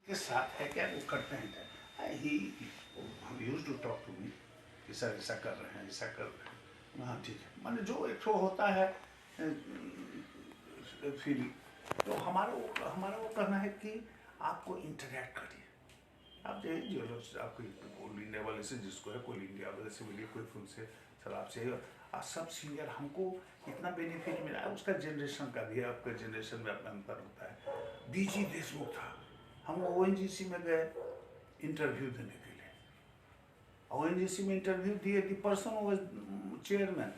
के साथ है क्या वो करते हैं क्या ही हम use to talk to me कि सर ऐसा कर रहे हैं ऐसा कर रहे हैं। हाँ ठीक है, माने जो एक ठो होता है फील। तो हमारा वो करना है कि आपको इंटरेक्ट करिए। आप जो आपको कोल इंडिया वाले से जिसको है कोल इंडिया वाले से मिलिए, कोई फुल से सर आपसे सब सीनियर हमको इतना बेनिफिट मिला है, उसका जनरेशन का भी है, आपका जनरेशन में अपना अंतर होता है। बीजी देशमुख था, हम ONGC में गए इंटरव्यू देने के लिए। ONGC में इंटरव्यू दिए, दी पर्सन वो चेयरमैन,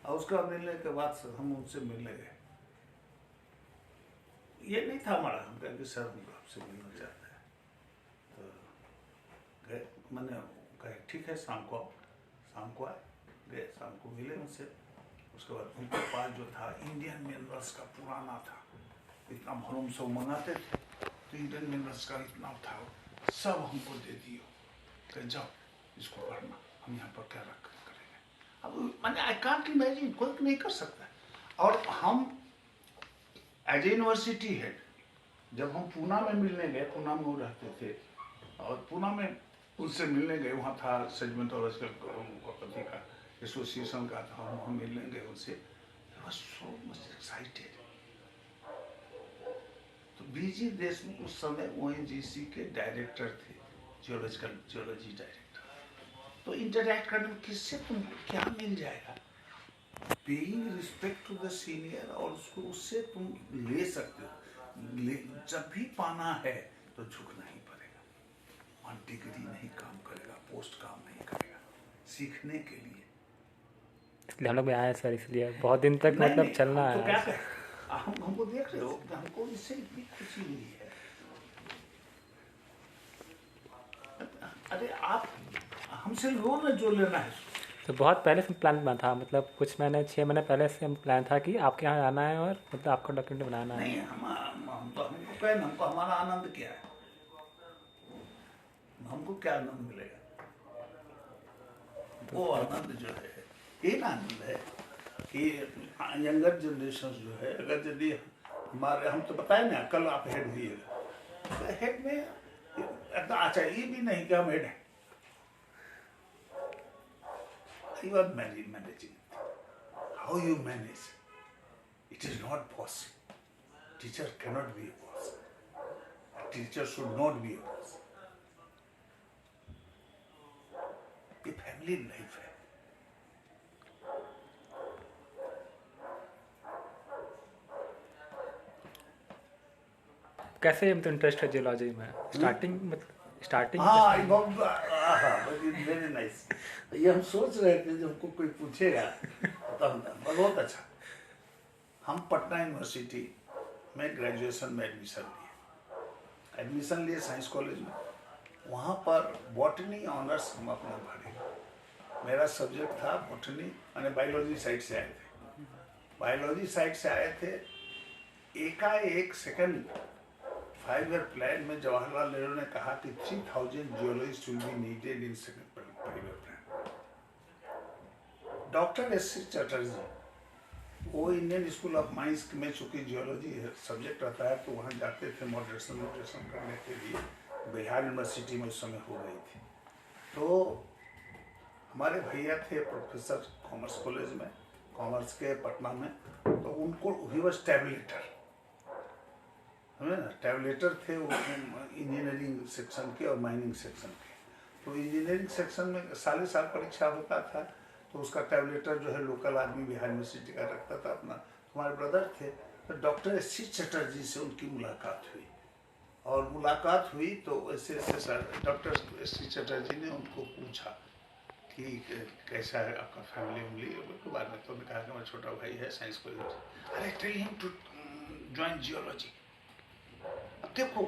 और उसका मिलने के बाद हम उनसे मिलने गए। ये नहीं था हमारा, हम कहें कि सर हम आपसे मिलना चाहते हैं। तो गए, मैंने कहे ठीक है शाम को आओ। शाम को आए, गए, शाम को मिले उनसे। उसके बाद उनके पास जो था इंडियन मिनरल्स का पुराना था, इतना भरोम से मंगाते थे, तो इंडियन मिनरल्स का इतना था, सब हमको दे दियो कि जाओ इसको पढ़ना, हम यहाँ पर क्या रख करेंगे। अब मैंने आई कांट इमेजिन, कोई नहीं कर सकता। और हम एज ए यूनिवर्सिटी हेड, जब हम पूना में मिलने गए, पूना में वो रहते थे, और पूना में उनसे मिलने गए, वहाँ था सेगमेंटोलॉजिकल का एसोसिएशन का था, हम मिलने गए उनसे, सो मच एक्साइटेड। तो बीजी देशमुख उस समय ONGC के डायरेक्टर थे, जियोलॉजी डायरेक्टर। तो इंटरैक्ट करने में किससे तुमको क्या मिल जाएगा, paying respect to the senior, और उससे तुम ले सकते हो। जब भी पाना है तो झुकना ही पड़ेगा। डिग्री नहीं काम करेगा, पोस्ट काम नहीं करेगा, सीखने के लिए। इसलिए हम लोग भी आए सर, इसलिए बहुत दिन तक नहीं, मतलब नहीं, चलना हम तो है। क्या करें, हमको देख रहे हो कि हमको इससे इतनी खुशी हुई है। अरे आप हमसे लोन में जो लेना है, तो बहुत पहले से प्लान बना था, मतलब कुछ महीने 6 महीने पहले से हम प्लान था कि आपके यहाँ आना है और मतलब आपका डॉक्यूमेंट बनाना है। नहीं हम तो हमको कहे ना, हमको हमारा आनंद क्या है, हमको क्या आनंद मिलेगा। वो आनंद जो है, एक आनंद है कि यंगर जनरेशन जो है, अगर यदि हमारे, हम तो बताए ना कल आप हेड हुइएगा, तो हेड में अच्छा ये भी नहीं कि हम हेड हैं, you are managing. How you manage, it is not boss. Teacher cannot be a boss. A teacher should not be a boss. ये फैमिली लाइफ है। कैसे मतलब इंटरेस्ट है जियोलॉजी में? स्टार्टिंग मतलब स्टार्टिंग हाँ, वेरी नाइस। ये हम सोच रहे थे जब हमको कोई पूछेगा तो हम बहुत अच्छा। हम पटना यूनिवर्सिटी में ग्रेजुएशन में एडमिशन लिए साइंस कॉलेज में। वहाँ पर बॉटनी ऑनर्स हम अपना भरे। मेरा सब्जेक्ट था बॉटनी, मैंने बायोलॉजी साइड से आए थे। बायोलॉजी साइड से आए थे, एकाएक सेकंड 5-year प्लान में जवाहरलाल नेहरू ने कहा कि 3000 geologist will be needed in 5-year plan. Doctor S.C. Chatterjee, वो इंडियन स्कूल ऑफ माइंस में चूंकि जियोलॉजी सब्जेक्ट रहता है, तो वहाँ जाते थे मॉडरेशन करने के लिए। बिहार यूनिवर्सिटी में उस समय हो गई थी। तो हमारे भैया थे प्रोफेसर कॉमर्स कॉलेज में, कॉमर्स के पटना में, तो उनको ही वॉज टैबलेटर, है ना, टैबलेटर थे वो इंजीनियरिंग सेक्शन के और माइनिंग सेक्शन के। तो इंजीनियरिंग सेक्शन में साल परीक्षा होता था, तो उसका टैबलेटर जो है लोकल आदमी बिहार यूनिवर्सिटी का रखता था अपना। हमारे ब्रदर थे, तो डॉक्टर S.C. चटर्जी से उनकी मुलाकात हुई, और मुलाकात हुई तो ऐसे डॉक्टर S.C. चटर्जी ने उनको पूछा कि कैसा है आपका फैमिली के बारे में। तो उन्होंने कहा कि मेरा छोटा भाई है साइंस कॉलेज। अरे tell him to join geology. अब देखो,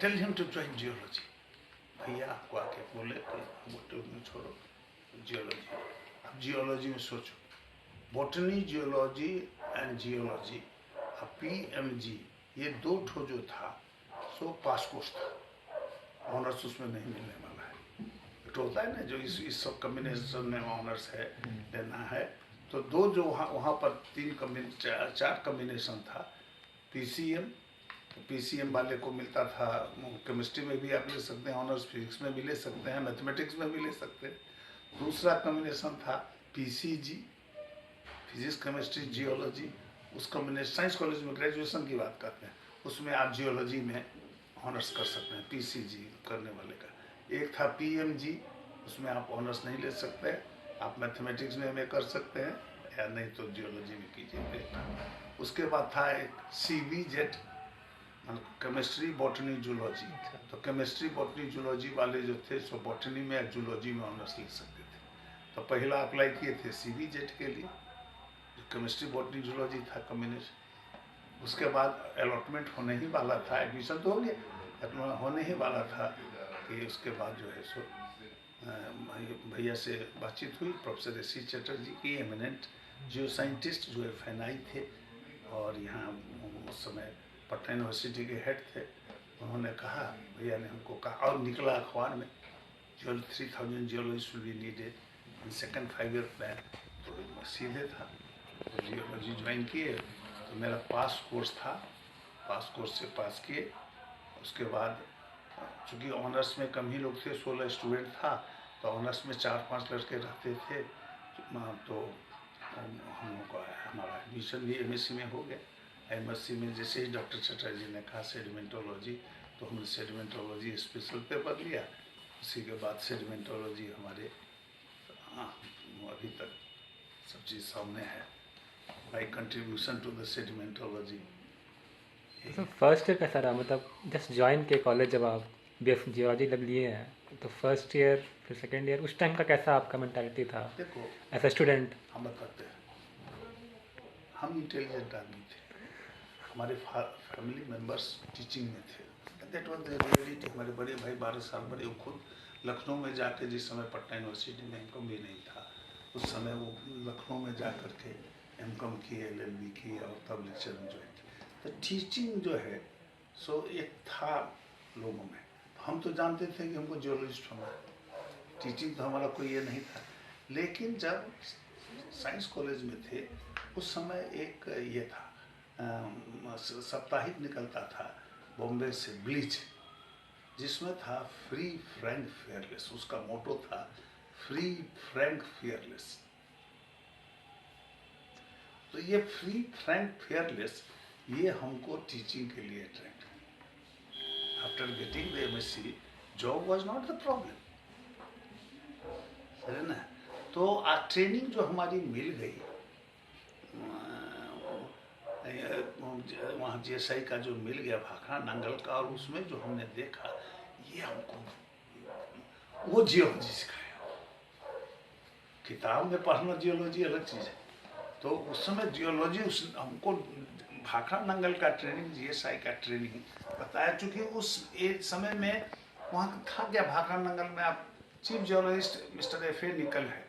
tell him to join geology. भैया आपको आके बोले तो बोटे में छोड़ो जियोलॉजी। अब जियोलॉजी में सोचो, botany geology and geology, PMG, ये दो ठो जो था सो पास कोर्स था, ऑनर्स उसमें नहीं मिलने वाला है। तो होता है ना जो इस सब कम्बिनेशन में ऑनर्स है लेना है, तो दो जो वहाँ पर 4 कम्बिनेशन था, PCM, पीसीएम वाले को मिलता था, केमिस्ट्री में भी आप ले सकते हैं ऑनर्स, फिजिक्स में भी ले सकते हैं, मैथमेटिक्स में भी ले सकते हैं। दूसरा कॉम्बिनेशन था पीसीजी, फिजिक्स केमिस्ट्री जियोलॉजी। उस कॉम्बिनेशन साइंस कॉलेज में ग्रेजुएशन की बात करते हैं, उसमें आप जियोलॉजी में ऑनर्स कर सकते हैं पीसीजी करने वाले का। एक था पीएमजी, उसमें आप ऑनर्स नहीं ले सकते, आप मैथमेटिक्स में कर सकते हैं या नहीं तो जियोलॉजी में कीजिए। उसके बाद था एक सीबीजेड, केमिस्ट्री बॉटनी जूलॉजी। तो केमिस्ट्री बॉटनी जूलॉजी वाले जो थे सो बॉटनी में या जूलॉजी में ऑनर्स ले सकते थे। तो पहला अप्लाई किए थे सीबीजेड के लिए, जो केमिस्ट्री बॉटनी जूलॉजी था कम्बिनेशन। उसके बाद अलॉटमेंट होने ही वाला था, एडमिशन तो हो गया, होने ही वाला था कि उसके बाद जो है सो भैया से बातचीत हुई, प्रोफेसर एस सी चटर्जी की, एमिनेंट जियो साइंटिस्ट जो FNI थे और यहाँ उस समय पटना यूनिवर्सिटी के हेड थे। उन्होंने कहा, भैया ने हमको कहा, और निकला अखबार में 3000 geologist will be needed in second 5 year plan. तो सीधे था, तो जियोलॉजी ज्वाइन किए। तो मेरा पास कोर्स था, पास कोर्स से पास किए। उसके बाद चूँकि ऑनर्स में कम ही लोग थे, 16 स्टूडेंट था, तो ऑनर्स में 4-5 लड़के रहते थे। तो हम लोग का हमारा एडमिशन भी MSc में हो गया। MSc में जैसे ही डॉक्टर चटर्जी ने कहा सेडिमेंटोलॉजी, तो हमने सेडिमेंटोलॉजी स्पेशल पेपर लिया। उसी के बाद सेडिमेंटोलॉजी हमारे अभी तक सब चीज़ सामने है, माई कंट्रीब्यूशन टू द सेडिमेंटोलॉजी। तो फर्स्ट ईयर कैसा रहा, मतलब जस्ट ज्वाइन के कॉलेज जब आप BF जियोलॉजी जब लिए हैं, तो फर्स्ट ईयर फिर सेकेंड ईयर उस टाइम का कैसा आपका मेंटालिटी था देखो, एज ए स्टूडेंट? हम बताते हैं, हम इंटेलिजेंट आदमी थे, हमारे फैमिली मेंबर्स टीचिंग में थे, दैट वाज द रियलिटी। हमारे बड़े भाई 12 साल बड़े, वो खुद लखनऊ में जाके, जिस समय पटना यूनिवर्सिटी में MCOM भी नहीं था, उस समय वो लखनऊ में जा कर के MCOM किए, LLB किए और तब लेक्चर में ज्वाइन किए। तो टीचिंग जो है सो एक था लोगों में। हम तो जानते थे कि हमको जियोलॉजिस्ट होना है, टीचिंग तो हमारा कोई ये नहीं था। लेकिन जब साइंस कॉलेज में थे उस समय एक ये था, साप्ताहिक निकलता था बॉम्बे से, ब्लीच, जिसमें था फ्री फ्रैंक फेयरलेस। उसका मोटो था फ्री फ्रैंक फेयरलेस। तो ये फ्री फ्रैंक फेयरलेस ये हमको टीचिंग के लिए attract. After getting the MSc, job was not the problem, है ना। तो ट्रेनिंग जो हमारी मिल गई वहाँ GSI का जो मिल गया भाखड़ा नांगल का, और उसमें जो हमने देखा ये हमको वो जियोलॉजी सिखाया। किताब में पढ़ना जियोलॉजी अलग चीज़ है, तो उस समय जियोलॉजी हमको भाखड़ा नांगल का ट्रेनिंग, GSI का ट्रेनिंग बताया। चूँकि उस एक समय में वहाँ था क्या, भाखड़ा नांगल में आप चीफ जियोलॉजिस्ट मिस्टर FA निकल है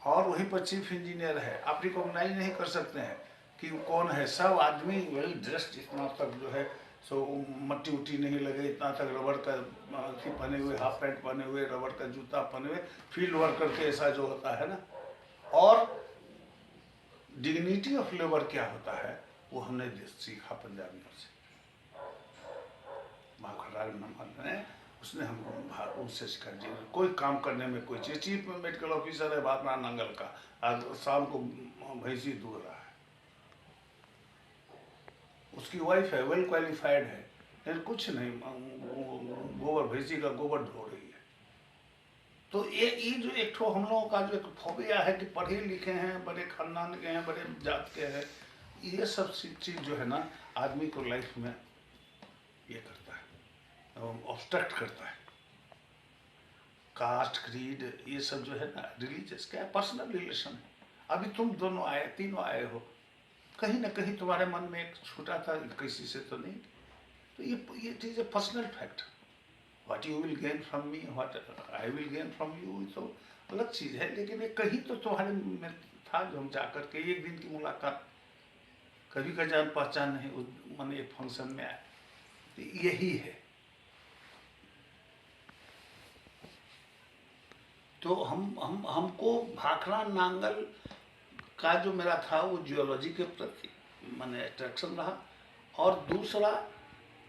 और वहीं पर चीफ इंजीनियर है, आप रिकॉग्नाइज नहीं कर सकते हैं कि कौन है। सब आदमी वेल ड्रेस्ड, इतना तक जो है सो मट्टी उट्टी नहीं लगे, इतना तक रबड़ का पहने हुए, हाफ पैंट पहने हुए, रबड़ का जूता पहने हुए, फील्ड वर्कर के ऐसा जो होता है ना। और डिग्निटी ऑफ लेबर क्या होता है वो हमने सीखा पंजाबियों से। उसने हमको उनसे सिखा, कोई काम करने में कोई चीज, चीफ मेडिकल ऑफिसर है भाखड़ा नांगल का, आज शाम को भैंसी दूध रहा है, उसकी वाइफ है वेल क्वालिफाइड है, लेकिन कुछ नहीं, गोबर, भैंसी का गोबर ढो रही है। तो ये जो एक ठो हम लोगों का जो एक फोबिया है कि पढ़े लिखे हैं, बड़े खानदान के हैं, बड़े जात के हैं, ये सब चीज जो है ना आदमी को लाइफ में ये करता है, ऑब्स्ट्रक्ट करता है। कास्ट, क्रीड, ये सब जो है ना, रिलीजियस क्या है, पर्सनल रिलेशन है। अभी तुम दोनों आए, तीनों आए हो, कहीं ना कहीं तुम्हारे मन में एक छूटा था, किसी से तो नहीं। तो ये चीज़ है, personal fact. What you will gain from me, what I will gain from you, तो अलग चीज़ है। लेकिन ये कहीं तो तुम्हारे में था जो हम जाकर के एक दिन की मुलाकात, कभी का जान पहचान नहीं, उस मन एक फंक्शन में आए, तो यही है। तो हमको भाखड़ा नांगल का जो मेरा था वो जियोलॉजी के प्रति मैंने अट्रैक्शन रहा। और दूसरा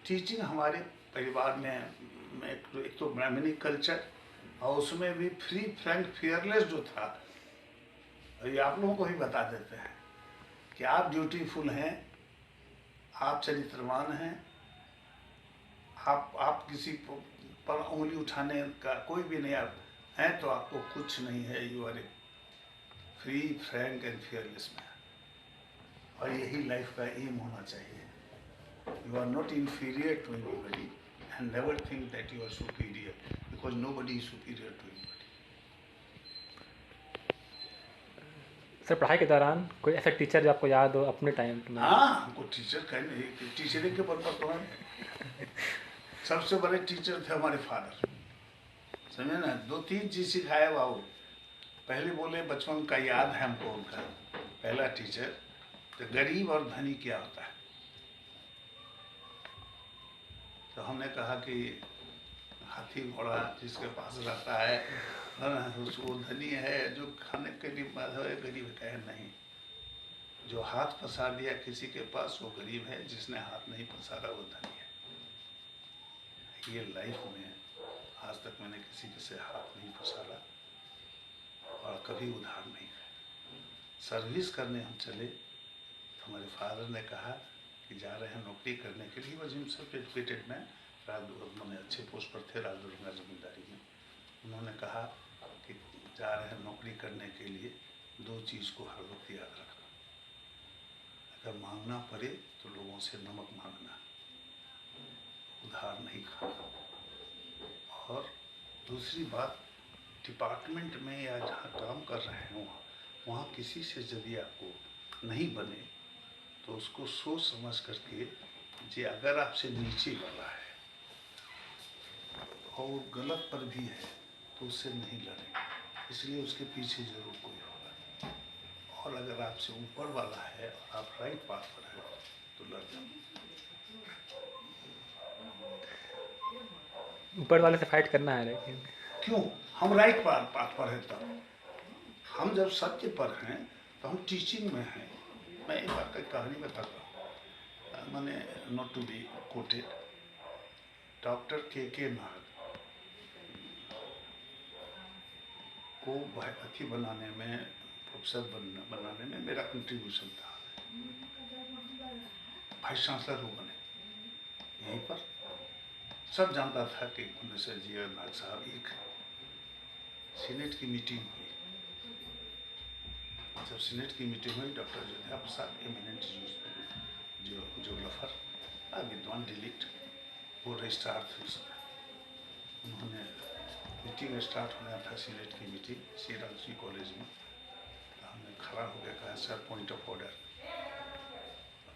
टीचिंग हमारे परिवार में एक तो ब्राह्मणिक कल्चर, और उसमें भी फ्री फ्रैंक फियरलेस जो था, ये आप लोगों को भी बता देते हैं कि आप ड्यूटीफुल हैं, आप चरित्रवान हैं, आप किसी पर उंगली उठाने का कोई भी नहीं आप हैं, तो आपको कुछ नहीं है, you are a free frank and fearless man. और यही लाइफ का एम होना चाहिए। You are not inferior to anybody and never think that you are superior, because nobody is superior to anybody. Sir पढ़ाई के दौरान कोई ऐसा टीचर जो आपको याद हो अपने टाइम में? हाँ, हमको टीचर कहने, टीचरिंग के पद पर तो हम सबसे बड़े टीचर थे हमारे फादर, समझे ना। 2-3 चीज सिखाए बाबू। पहले बोले, बचपन का याद है हमको उनका पहला टीचर, तो गरीब और धनी क्या होता है। तो हमने कहा कि हाथी घोड़ा जिसके पास रहता है वो धनी है, जो खाने के लिए गरीब है नहीं। जो हाथ पसार दिया किसी के पास वो गरीब है, जिसने हाथ नहीं पसारा वो धनी है। ये लाइफ में आज तक मैंने किसी के से हाथ नहीं पसारा और कभी उधार नहीं है। सर्विस करने हम चले तो हमारे फादर ने कहा कि जा रहे हैं नौकरी करने के लिए। वह हिमसेल्फ एजुकेटेड मैन, मैंने अच्छे पोस्ट पर थे राजदुर्गा जमींदारी में। उन्होंने कहा कि जा रहे हैं नौकरी करने के लिए, 2 चीज़ को हर वक्त याद रखना। अगर मांगना पड़े तो लोगों से नमक मांगना, उधार नहीं खाना। और दूसरी बात, डिपार्टमेंट में या जहाँ काम कर रहे हैं वहाँ किसी से यदि आपको नहीं बने तो उसको सोच समझ करके, जे अगर आपसे नीचे वाला है और गलत पर भी है तो उससे नहीं लड़ें, इसलिए उसके पीछे जरूर कोई होगा। और अगर आपसे ऊपर वाला है और आप राइट पाथ पर है तो लड़ जाओ। ऊपर वाले से फाइट करना है, लेकिन क्यों? हम राइट पाथ पर है तब। हम जब सत्य पर हैं तो हम टीचिंग में हैं। मैं एक बार की कहानी बताता हूँ, मैंने not to be quoted, doctor के नाग को अथी बनाने में, प्रोफेसर बनाने में मेरा कंट्रीब्यूशन था। वाइस चांसलर वो बने यहीं पर। सब जानता था कि प्रोफेसर जी और नाग साहब एक। सीनेट की मीटिंग हुई। जब सीनेट की मीटिंग हुई, doctor Ayodhya Prasad, eminent geographer, विद्वान डिलीट, वो रजिस्ट्रार थे उस समय। उन्होंने मीटिंग स्टार्ट होना था, सीनेट की मीटिंग CRC कॉलेज में। हमने खड़ा होकर कहा, सर पॉइंट ऑफ ऑर्डर।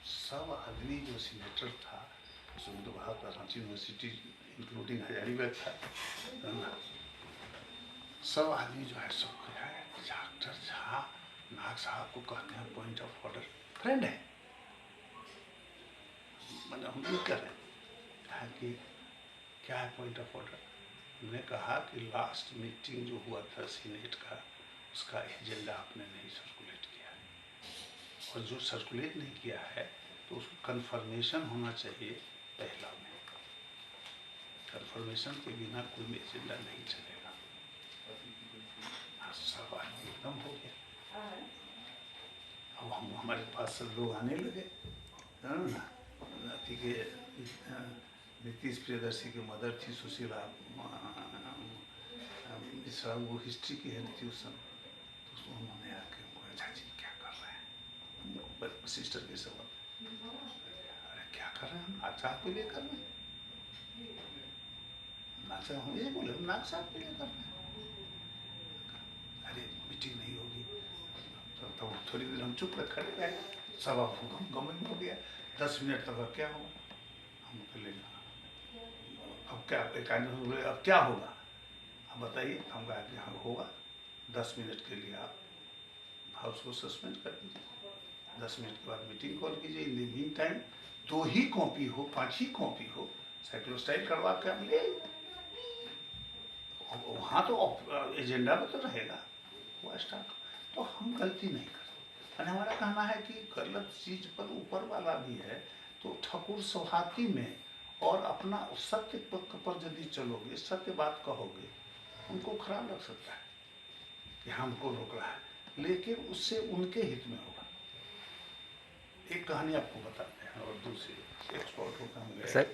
सब आदमी जो सीनेटर था, सुबुद्ध भारत रांची यूनिवर्सिटी इंक्लूडिंग हजारीबाग था, सब आदमी जो है सब कहा है डॉक्टर झा नाग साहब को कहते हैं पॉइंट ऑफ ऑर्डर। फ्रेंड है, मैंने हम भी कर रहे कहा कि क्या है पॉइंट ऑफ ऑर्डर। हमने कहा कि लास्ट मीटिंग जो हुआ था सीनेट का, उसका एजेंडा आपने नहीं सर्कुलेट किया है, और जो सर्कुलेट नहीं किया है तो उसको कन्फर्मेशन होना चाहिए पहला में। कन्फर्मेशन के बिना कोई एजेंडा नहीं चलेगा। सब आदमी एकदम हो गया। अब हम हमारे पास सब लोग आने लगे ना। अथी के नीतीश प्रियदर्शी की मदर थी सुशीला मिश्रा, वो हिस्ट्री की हेड थी उस समय। तो उन्होंने आके बोला, चाची क्या कर रहे हैं, सिस्टर के सब। अरे क्या कर रहे हैं, नाग साहब के लिए कर रहे हैं। नाग साहब हम ये बोले, नाग साहब के लिए कर रहे हैं। अरे मीटिंग नहीं होगी। तो थोड़ी देर हम चुप रख खड़े रहे, सब गमन हो गया। 10 मिनट तक क्या होगा, हम ले अब क्या बोले, अब क्या होगा आप बताइए। हम कहा कि हाँ होगा, 10 मिनट के लिए आप हाउस को सस्पेंड कर दीजिए। 10 मिनट के बाद मीटिंग कॉल कीजिए। In the mean time 2 he copy हो, 5 ही कॉपी हो, साइक्लोस्टाइल करवा के हम ले। वहाँ तो एजेंडा में तो रहेगा वो स्टार्ट। तो हम गलती नहीं करते। हमारा कहना है कि गलत चीज पर ऊपर वाला भी है। तो ठाकुर सौहाती में और अपना सत्य पक्ष पर यदि चलोगे, सत्य बात कहोगे, उनको खराब लग सकता है कि हमको रोक रहा है, लेकिन उससे उनके हित में होगा। एक कहानी आपको बताते हैं और दूसरी एक्सपोर्ट होकर हम गए। सर